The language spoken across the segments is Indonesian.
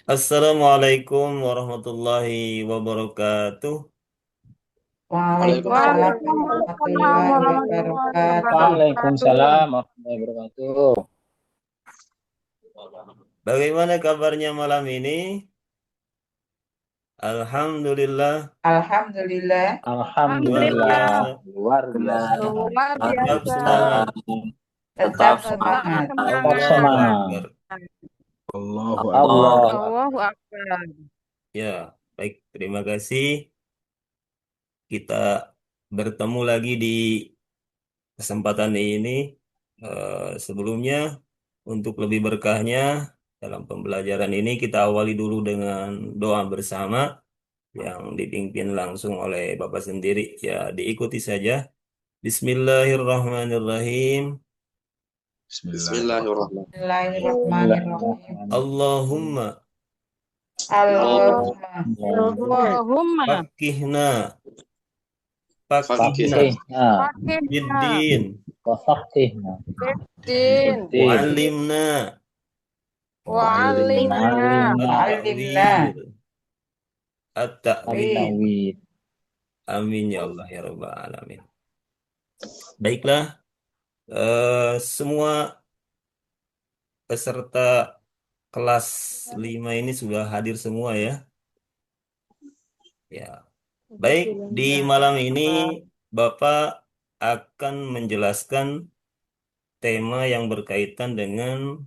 Assalamualaikum warahmatullahi wabarakatuh. Waalaikumsalam Waalaikumsalam warahmatullahi warahmatullahi wabarakatuh. wabarakatuh. Waalaikumsalam warahmatullahi wabarakatuh. Bagaimana kabarnya malam ini? Alhamdulillah, Alhamdulillah, luar Alhamdulillah, Alhamdulillah, biasa. luar biasa. luar Tetap biasa. semangat. tetap Tetap semangat. Tetap Allahu semangat. semangat. Akbar. Allahu Akbar. Allah. Allahu Akbar. Ya, baik. Terima kasih. Kita bertemu lagi di kesempatan ini. Sebelumnya, untuk lebih berkahnya dalam pembelajaran ini kita awali dulu dengan doa bersama yang dipimpin langsung oleh Bapak sendiri. Ya, diikuti saja. Bismillahirrahmanirrahim. Bismillahirrahmanirrahim. Bismillahirrahmanirrahim. Bismillahirrahmanirrahim. Allahumma Allahumma Allahumma fakihna fakihna Fakihna, fakihna biddin wa fakihna, fiddin wa fiddin, alimna wa alimna alimna, Mu'allimna at-ta'wil at-ta'wil. Wid. at-tawid. Amin ya Allah ya Rabbal alamin. Baiklah, semua peserta kelas 5 ini sudah hadir semua ya. Ya. Baik, di malam ini Bapak akan menjelaskan tema yang berkaitan dengan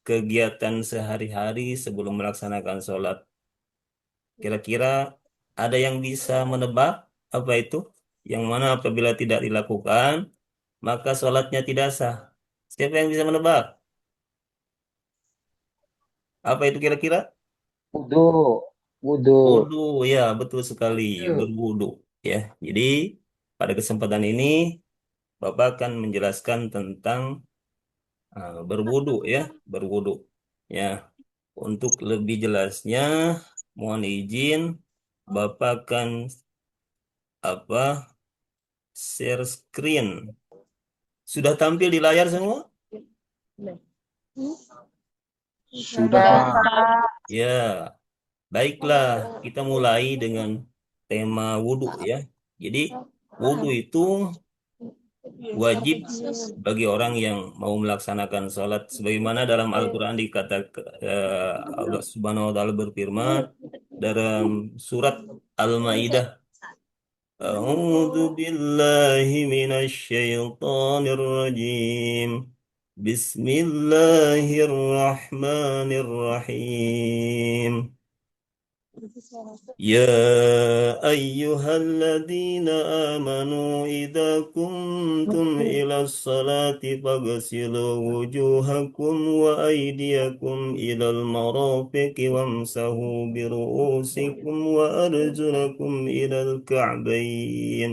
kegiatan sehari-hari sebelum melaksanakan sholat. Kira-kira ada yang bisa menebak apa itu? Yang mana apabila tidak dilakukan, maka sholatnya tidak sah. Siapa yang bisa menebak? Apa itu kira-kira? Wudu, wudu. Wudu, ya betul sekali, Itu. berwudu. Ya, jadi pada kesempatan ini Bapak akan menjelaskan tentang berwudu ya, berwudu. Ya, untuk lebih jelasnya, mohon izin, Bapak akan apa share screen. Sudah tampil di layar semua? Sudah, Sudah. Pak. Ya, baiklah. Kita mulai dengan tema wudhu ya. Jadi, wudhu itu wajib bagi orang yang mau melaksanakan sholat. Sebagaimana dalam Al-Quran dikatakan Allah Subhanahu wa Ta'ala berfirman dalam surat Al-Maidah. أعوذ بالله من الشيطان الرجيم بسم الله الرحمن الرحيم يا أيها الذين آمنوا إذا كنتم إلى الصلاة فاغسلوا وجوهكم وأيديكم إلى المرافق وامسحوا برؤوسكم وأرجلكم إلى الكعبين.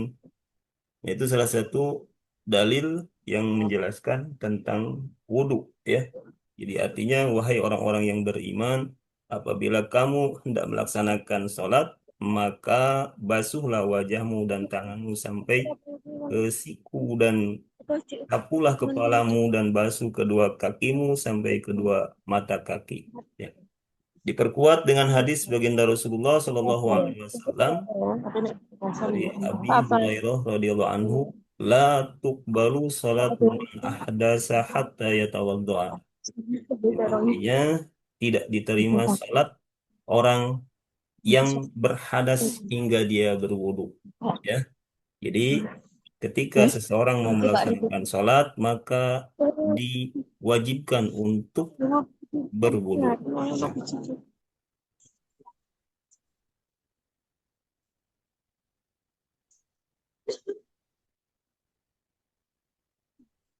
Itu salah satu dalil yang menjelaskan tentang wudhu ya. Jadi artinya wahai orang-orang yang beriman, apabila kamu hendak melaksanakan sholat, maka basuhlah wajahmu dan tanganmu sampai ke siku dan sapulah kepalamu dan basuh kedua kakimu sampai kedua mata kaki. Ya. Diperkuat dengan hadis baginda Rasulullah Shallallahu Alaihi Wasallam dari Abi Hurairah radhiyallahu anhu, la tuqbalu salatu man ahdasa hatta yatawaddoa. Artinya tidak diterima salat orang yang berhadas hingga dia berwudu. Ya, jadi ketika seseorang mau melaksanakan salat maka diwajibkan untuk berwudu.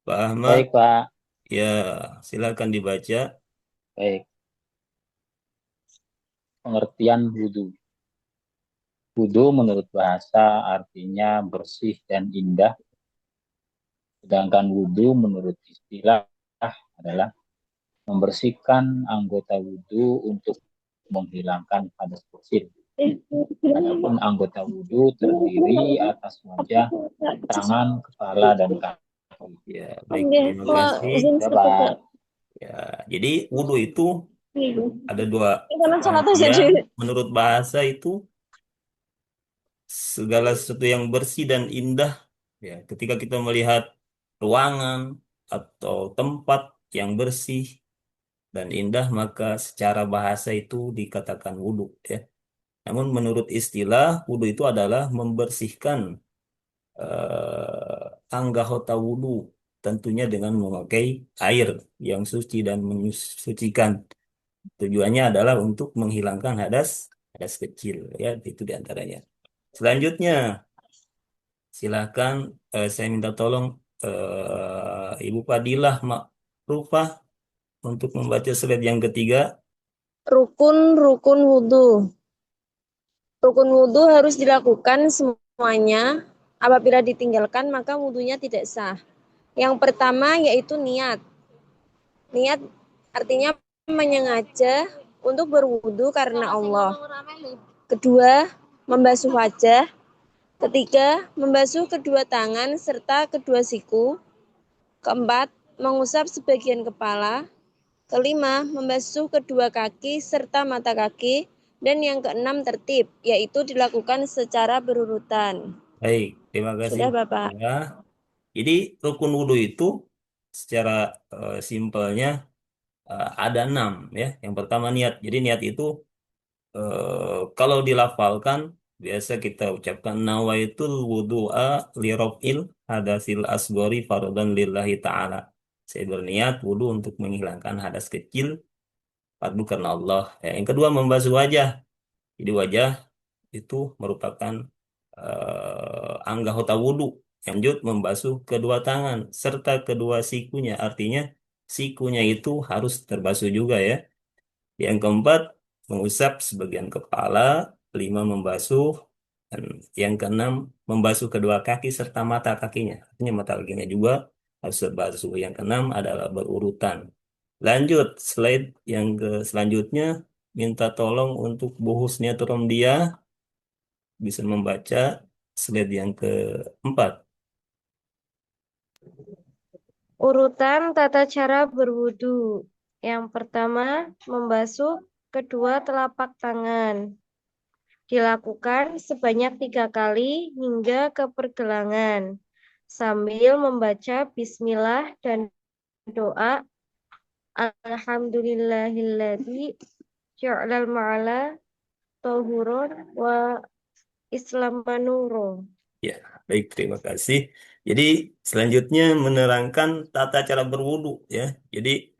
Pak Ahmad, Baik, Pak. ya silakan dibaca. Baik. Pengertian wudu. Wudu menurut bahasa artinya bersih dan indah. Sedangkan wudu menurut istilah adalah membersihkan anggota wudu untuk menghilangkan hadas kecil. Adapun anggota wudu terdiri atas wajah, tangan, kepala, dan kaki. Ya, baik, terima kasih. Ya, Pak. Ya, jadi wudhu itu Ada dua Karena sholat pengertian. sendiri. Menurut bahasa itu segala sesuatu yang bersih dan indah. Ya, ketika kita melihat ruangan atau tempat yang bersih dan indah, maka secara bahasa itu dikatakan wudhu. Ya. Namun menurut istilah, wudhu itu adalah membersihkan anggota wudhu, tentunya dengan memakai air yang suci dan mensucikan. Tujuannya adalah untuk menghilangkan hadas hadas kecil, ya itu diantaranya. Selanjutnya, silakan saya minta tolong Ibu Fadilah Makrufah untuk membaca slide yang ketiga. Rukun-rukun wudhu. Rukun wudhu harus dilakukan semuanya. Apabila ditinggalkan, maka wudhunya tidak sah. Yang pertama yaitu niat. Niat artinya menyengaja untuk berwudhu karena Allah. Kedua, membasuh wajah. Ketiga, membasuh kedua tangan serta kedua siku. Keempat, mengusap sebagian kepala. Kelima, membasuh kedua kaki serta mata kaki. Dan yang keenam tertib, yaitu dilakukan secara berurutan. Baik, terima kasih. Sudah, Bapak. Ya. Jadi rukun wudhu itu secara simpelnya ada 6 ya. Yang pertama niat. Jadi niat itu kalau dilafalkan biasa kita ucapkan nawaitul wudu'a li raf'il hadasil asgori fardhan lillahi ta'ala. Saya berniat wudhu untuk menghilangkan hadas kecil fardu karena Allah. Ya, yang kedua membasuh wajah. Jadi wajah itu merupakan anggota wudhu. Lanjut membasuh kedua tangan serta kedua sikunya. Artinya sikunya itu harus terbasuh juga ya. Yang keempat, mengusap sebagian kepala. Lima, membasuh. Dan yang keenam, membasuh kedua kaki serta mata kakinya. Artinya mata kakinya juga harus terbasuh. Yang keenam adalah berurutan. Lanjut, slide yang selanjutnya. Minta tolong untuk Bu Husniatul dia bisa membaca slide yang keempat. Urutan tata cara berwudu. Yang pertama, membasuh kedua telapak tangan. Dilakukan sebanyak 3 kali hingga ke pergelangan, sambil membaca bismillah dan doa Alhamdulillahilladzi ja'alal ma'ala tahurun wa islamanuro. Ya, baik, terima kasih. Jadi selanjutnya menerangkan tata cara berwudu ya. Jadi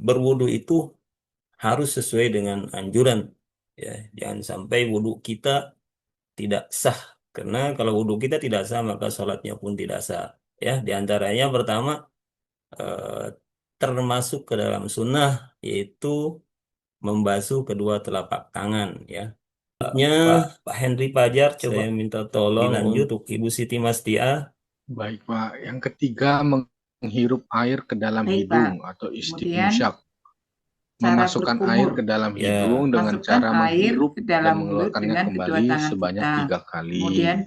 berwudu itu harus sesuai dengan anjuran ya. Jangan sampai wudu kita tidak sah. Karena kalau wudu kita tidak sah maka sholatnya pun tidak sah. Ya, di antaranya pertama eh, termasuk ke dalam sunnah yaitu membasuh kedua telapak tangan ya. Selanjutnya Pak Henry Pajar, coba saya minta tolong dilanjut untuk Ibu Siti Mastia. Baik, Pak. Yang ketiga, menghirup air ke dalam Baik, hidung Pak. atau Kemudian istinsyak. cara Memasukkan air berkumur. ke dalam Ya, hidung dengan Masukkan cara air menghirup ke dan dalam mulut mengeluarkannya dengan kedua kembali tangan sebanyak kita. 3 kali. Kemudian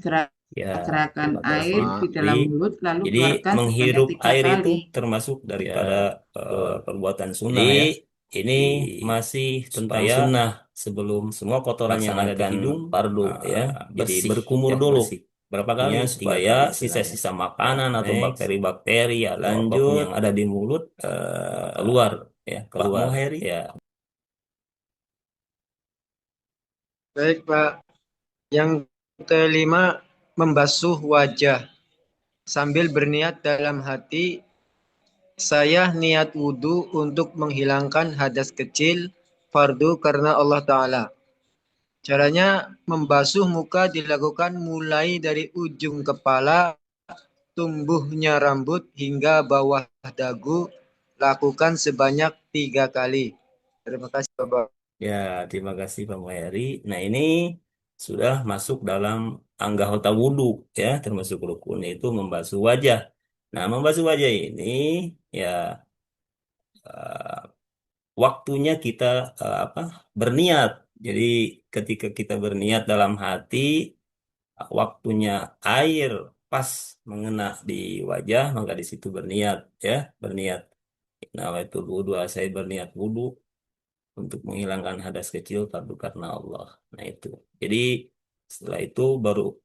ya, gerakan terima kasih. air di dalam Jadi, mulut lalu jadi keluarkan sebanyak menghirup 3 air itu kali. termasuk daripada perbuatan sunnah Jadi, ya. Ini masih tentang sunnah sebelum semua kotoran yang ada di hidung fardu ya. Jadi berkumur dulu. Berapa kali supaya sisa-sisa makanan atau bakteri-bakteri atau apapun yang ada di mulut keluar ya, keluar. Pak Muheri ya. Baik, Pak. Yang kelima, membasuh wajah sambil berniat dalam hati, saya niat wudhu untuk menghilangkan hadas kecil fardu karena Allah Ta'ala. Caranya membasuh muka dilakukan mulai dari ujung kepala, tumbuhnya rambut hingga bawah dagu, lakukan sebanyak 3 kali. Terima kasih, Bapak. Ya, terima kasih Pak Muheri. Nah, ini sudah masuk dalam anggota wudhu ya, termasuk rukun itu membasuh wajah. Nah, membasuh wajah ini ya eh, waktunya kita berniat. Jadi ketika kita berniat dalam hati, waktunya air pas mengena di wajah, maka di situ berniat ya, berniat. Nah, itu wudu, saya berniat wudu untuk menghilangkan hadas kecil fardu karena Allah. Nah, itu. Jadi setelah itu baru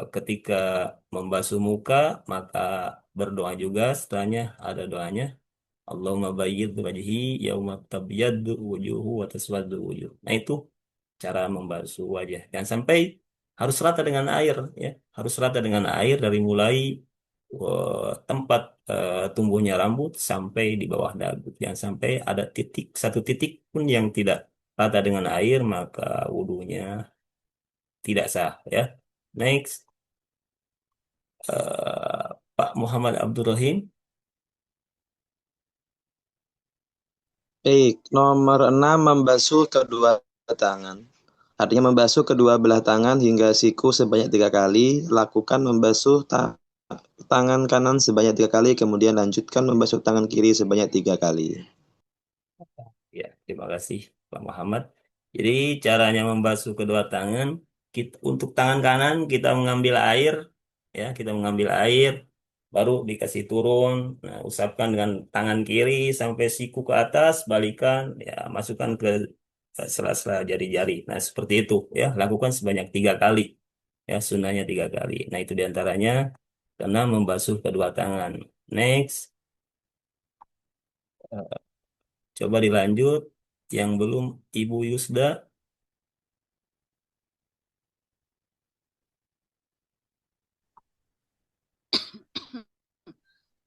ketika membasuh muka maka berdoa juga setelahnya ada doanya. Allahumma bayyid wajhi yauma tabyaddu wujuhu wa taswaddu wujuh. Nah, itu cara membasuh wajah. Jangan sampai harus rata dengan air ya. Harus rata dengan air dari mulai tempat tumbuhnya rambut sampai di bawah dagu. Jangan sampai ada titik satu titik pun yang tidak rata dengan air maka wudhunya tidak sah ya. Next, Pak Muhammad Abdul Rahim. Baik, nomor 6 membasuh kedua tangan. Artinya membasuh kedua belah tangan hingga siku sebanyak 3 kali. Lakukan membasuh tangan kanan sebanyak 3 kali, kemudian lanjutkan membasuh tangan kiri sebanyak 3 kali. Ya, terima kasih Pak Muhammad. Jadi caranya membasuh kedua tangan, untuk tangan kanan kita mengambil air, ya kita mengambil air, baru dikasih turun, nah usapkan dengan tangan kiri sampai siku ke atas, balikan, ya masukkan ke sela-sela jari-jari. Nah seperti itu, ya lakukan sebanyak 3 kali, ya sunnahnya 3 kali. Nah itu diantaranya karena membasuh kedua tangan. Next. Coba dilanjut. Yang belum, Ibu Yusda.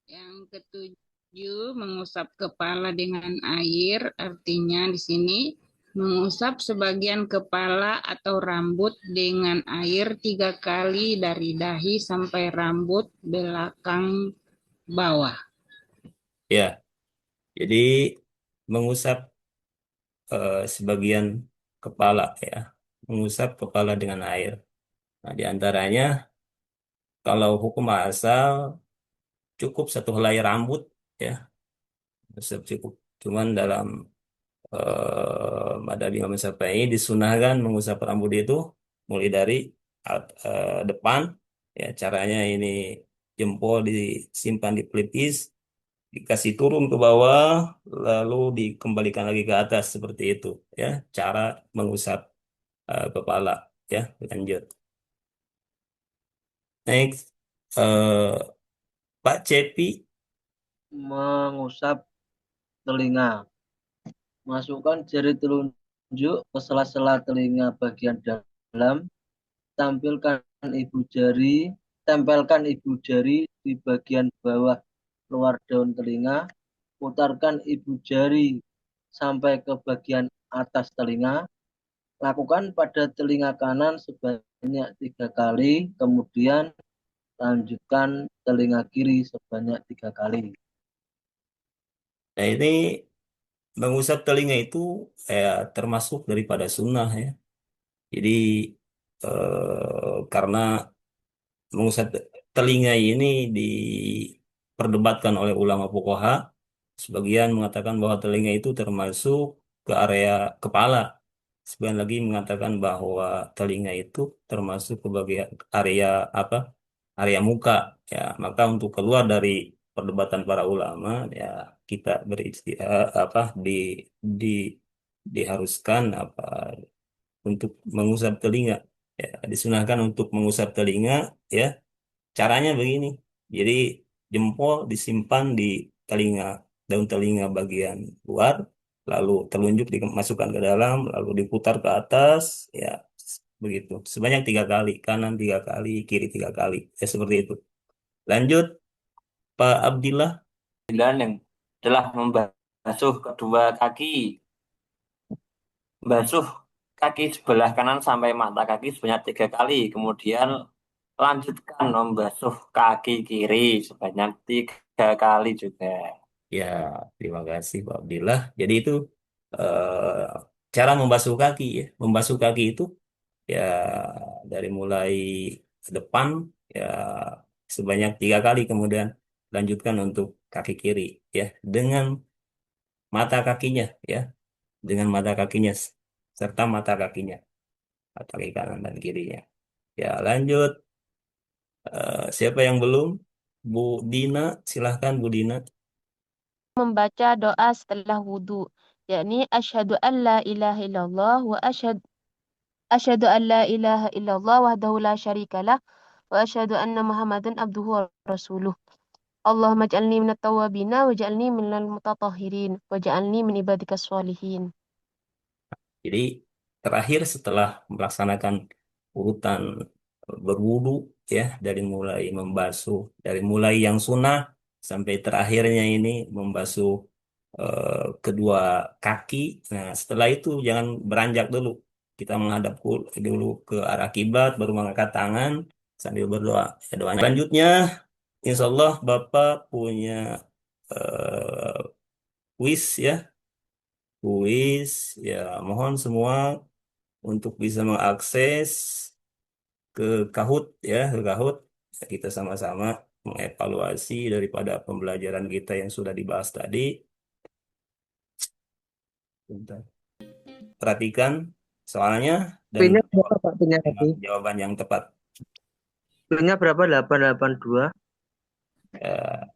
Yang ketujuh, mengusap kepala dengan air, artinya di sini mengusap sebagian kepala atau rambut dengan air 3 kali dari dahi sampai rambut belakang bawah. Ya, jadi mengusap sebagian kepala ya. Mengusap kepala dengan air. Nah, diantaranya kalau hukum asal cukup satu helai rambut ya. Cukup. Cuman dalam madzhab Imam Syafi'i disunahkan mengusap rambut itu mulai dari depan ya caranya ini jempol disimpan di pelipis dikasih turun ke bawah lalu dikembalikan lagi ke atas seperti itu ya cara mengusap kepala ya lanjut next eh, Pak Cepi. Mengusap telinga. Masukkan jari telunjuk ke sela-sela telinga bagian dalam. Tempelkan ibu jari di bagian bawah luar daun telinga. Putarkan ibu jari sampai ke bagian atas telinga. Lakukan pada telinga kanan sebanyak 3 kali. Kemudian lanjutkan telinga kiri sebanyak 3 kali. Nah ini mengusap telinga itu termasuk daripada sunnah ya jadi karena mengusap telinga ini diperdebatkan oleh ulama fuqaha. Sebagian mengatakan bahwa telinga itu termasuk ke area kepala. Sebagian lagi mengatakan bahwa telinga itu termasuk ke bagian area apa? Area muka. Ya, maka untuk keluar dari perdebatan para ulama, ya kita apa di diharuskan apa untuk mengusap telinga. Ya, disunahkan untuk mengusap telinga. Ya, caranya begini. Jadi jempol disimpan di telinga, daun telinga bagian luar, lalu telunjuk dimasukkan ke dalam, lalu diputar ke atas, ya begitu. Sebanyak 3 kali, kanan 3 kali, kiri 3 kali, ya seperti itu. Lanjut, Pak Abdillah. Dan yang telah membasuh kedua kaki, basuh kaki sebelah kanan sampai mata kaki sebanyak 3 kali, kemudian lanjutkan membasuh kaki kiri sebanyak 3 kali juga. Ya, terima kasih Pak Abdillah. Jadi itu eh, cara membasuh kaki ya. Membasuh kaki itu ya dari mulai depan ya sebanyak 3 kali kemudian lanjutkan untuk kaki kiri ya dengan mata kakinya ya dengan mata kakinya serta mata kakinya kaki kanan dan kirinya ya lanjut siapa yang belum Bu Dina silahkan Bu Dina. membaca doa setelah wudhu, yakni asyhadu an la ilaha illallah wa asyhadu an la ilaha illallah wahdahu la syarikalah wa asyhadu anna Muhammadan abduhu wa rasuluh. Allahumma ij'alni minat tawwabina waj'alni minal mutatahhirin waj'alni min ibadikas sholihin. Jadi terakhir setelah melaksanakan urutan berwudu ya, dari mulai yang sunnah sampai terakhirnya ini membasuh kedua kaki. Nah, setelah itu jangan beranjak dulu. Kita menghadap dulu ke arah kiblat, baru mengangkat tangan sambil berdoa. Doa selanjutnya, insya Allah Bapak punya eh, kuis ya, kuis ya. Mohon semua untuk bisa mengakses ke Kahoot ya, ke Kahoot. Kita sama-sama mengevaluasi daripada pembelajaran kita yang sudah dibahas tadi. Bentar. Perhatikan soalnya dan P-nya berapa Pak? P-nya tadi? jawaban yang tepat. P-nya berapa? 882. Ya,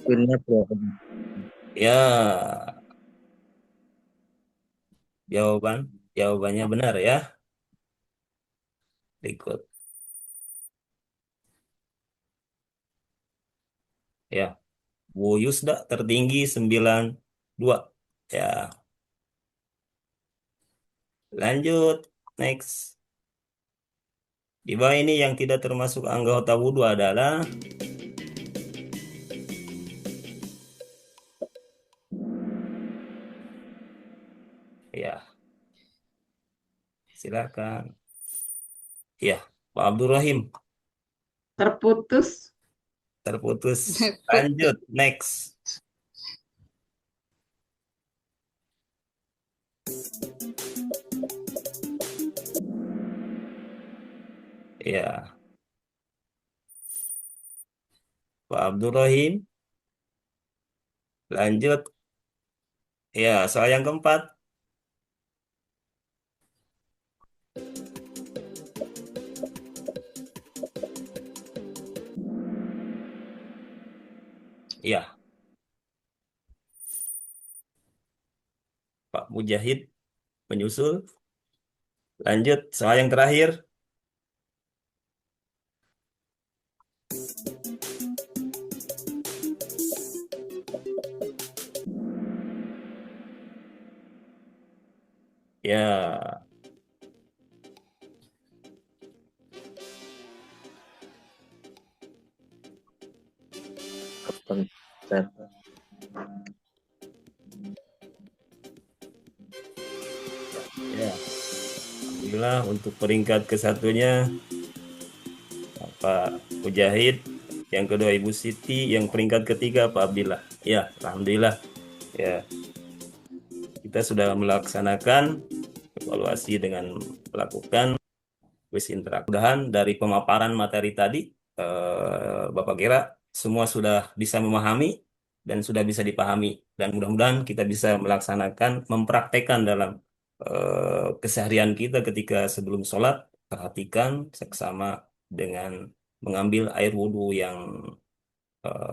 P-nya berapa? ya, jawabannya benar ya. Berikut. Ya, Bu Yusda tertinggi 92. Ya, lanjut. Next. Di bawah ini yang tidak termasuk anggota wudhu adalah ya, silakan. Ya, Pak Abdul Rahim Terputus. terputus. Lanjut, next. Ya, Pak Abdul Rahim. Lanjut. Ya, soal yang keempat. Ya, Pak Mujahid menyusul. Lanjut, soal yang terakhir. Ya, ya. Alhamdulillah untuk peringkat ke-1-nya Pak Mujahid, yang kedua Ibu Siti, yang peringkat ketiga Pak Abdillah. Ya, alhamdulillah. Ya, kita sudah melaksanakan evaluasi dengan melakukan kuis interaktif. Mudah-mudahan dari pemaparan materi tadi, Bapak kira semua sudah bisa memahami dan sudah bisa dipahami. Dan mudah-mudahan kita bisa melaksanakan, mempraktekkan dalam keseharian kita ketika sebelum sholat. Perhatikan seksama dengan mengambil air wudhu yang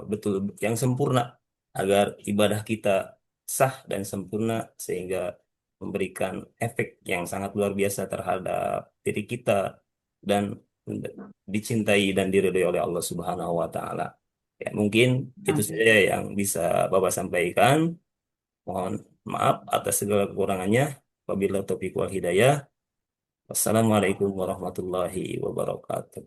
betul, yang sempurna, agar ibadah kita sah dan sempurna sehingga memberikan efek yang sangat luar biasa terhadap diri kita dan dicintai dan diridhoi oleh Allah Subhanahu wa taala. Ya, mungkin itu saja yang bisa Bapak sampaikan. Mohon maaf atas segala kekurangannya. Wabillahi taufiq wal hidayah. Wassalamualaikum warahmatullahi wabarakatuh.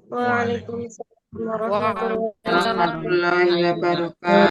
Waalaikumsalam warahmatullahi wabarakatuh. Warahmatullahi wabarakatuh.